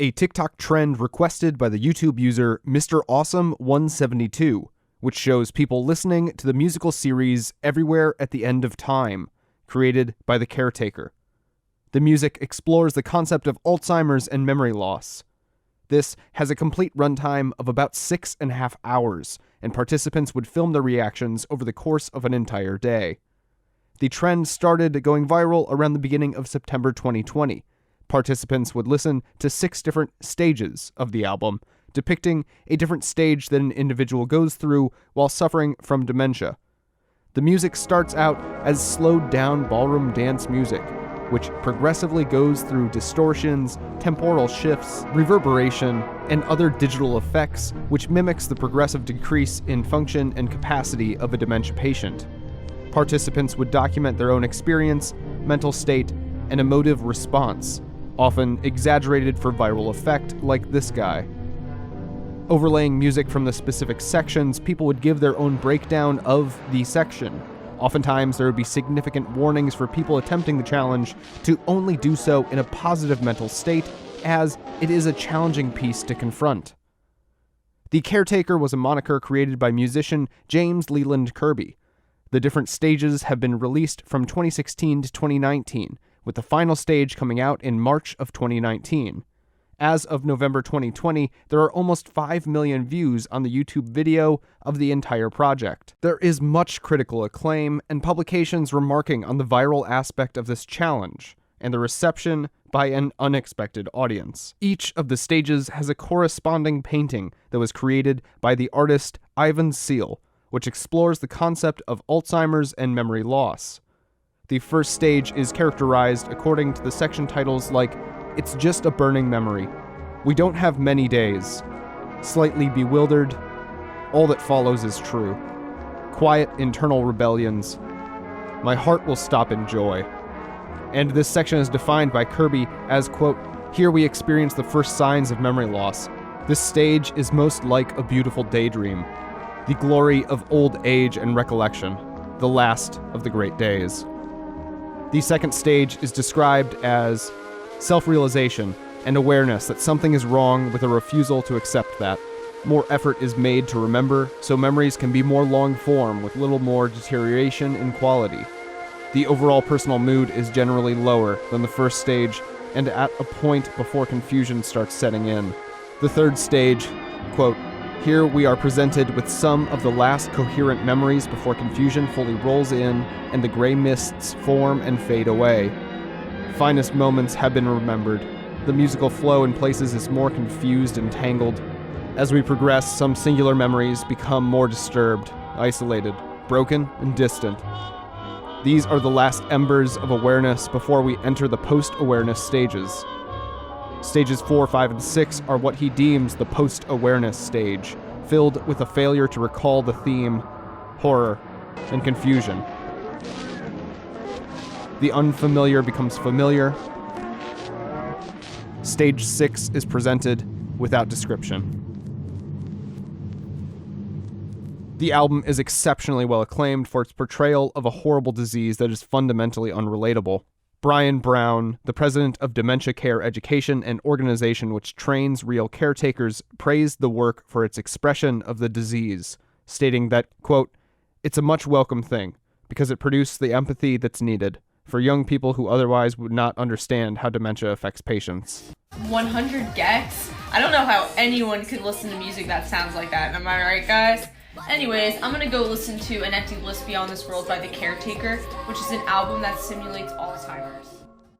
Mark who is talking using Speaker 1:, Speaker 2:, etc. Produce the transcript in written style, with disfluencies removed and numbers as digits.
Speaker 1: a TikTok trend requested by the YouTube user Mr. Awesome172, which shows people listening to the musical series Everywhere at the End of Time, created by the Caretaker. The music explores the concept of Alzheimer's and memory loss. This has a complete runtime of about 6.5 hours, and participants would film their reactions over the course of an entire day. The trend started going viral around the beginning of September 2020. Participants would listen to 6 different stages of the album, depicting a different stage that an individual goes through while suffering from dementia. The music starts out as slowed-down ballroom dance music, which progressively goes through distortions, temporal shifts, reverberation, and other digital effects, which mimics the progressive decrease in function and capacity of a dementia patient. Participants would document their own experience, mental state, and emotive response, often exaggerated for viral effect, like this guy. Overlaying music from the specific sections, people would give their own breakdown of the section. Oftentimes, there would be significant warnings for people attempting the challenge to only do so in a positive mental state, as it is a challenging piece to confront. The Caretaker was a moniker created by musician James Leyland Kirby. The different stages have been released from 2016 to 2019, with the final stage coming out in March of 2019. As of November 2020, there are almost 5 million views on the YouTube video of the entire project. There is much critical acclaim and publications remarking on the viral aspect of this challenge and the reception by an unexpected audience. Each of the stages has a corresponding painting that was created by the artist Ivan Seal, which explores the concept of Alzheimer's and memory loss. The first stage is characterized according to the section titles like "It's Just a Burning Memory," "We Don't Have Many Days," "Slightly Bewildered," "All That Follows Is True," "Quiet Internal Rebellions," "My Heart Will Stop in Joy." And this section is defined by Kirby as, quote, "Here we experience the first signs of memory loss. This stage is most like a beautiful daydream, the glory of old age and recollection, the last of the great days." The second stage is described as self-realization and awareness that something is wrong with a refusal to accept that. More effort is made to remember, so memories can be more long-form with little more deterioration in quality. The overall personal mood is generally lower than the first stage and at a point before confusion starts setting in. The third stage, quote, "Here we are presented with some of the last coherent memories before confusion fully rolls in and the gray mists form and fade away. Finest moments have been remembered. The musical flow in places is more confused and tangled. As we progress, some singular memories become more disturbed, isolated, broken, and distant. These are the last embers of awareness before we enter the post-awareness stages. Stages 4, 5, and 6 are what he deems the post-awareness stage, filled with a failure to recall the theme, horror, and confusion. The unfamiliar becomes familiar. Stage 6 is presented without description. The album is exceptionally well acclaimed for its portrayal of a horrible disease that is fundamentally unrelatable. Brian Brown, the president of Dementia Care Education, an organization which trains real caretakers, praised the work for its expression of the disease, stating that, quote, "It's a much welcome thing, because it produced the empathy that's needed for young people who otherwise would not understand how dementia affects patients."
Speaker 2: 100 gex? I don't know how anyone could listen to music that sounds like that, am I right, guys? Anyways, I'm gonna go listen to An Empty Bliss Beyond This World by The Caretaker, which is an album that simulates Alzheimer's.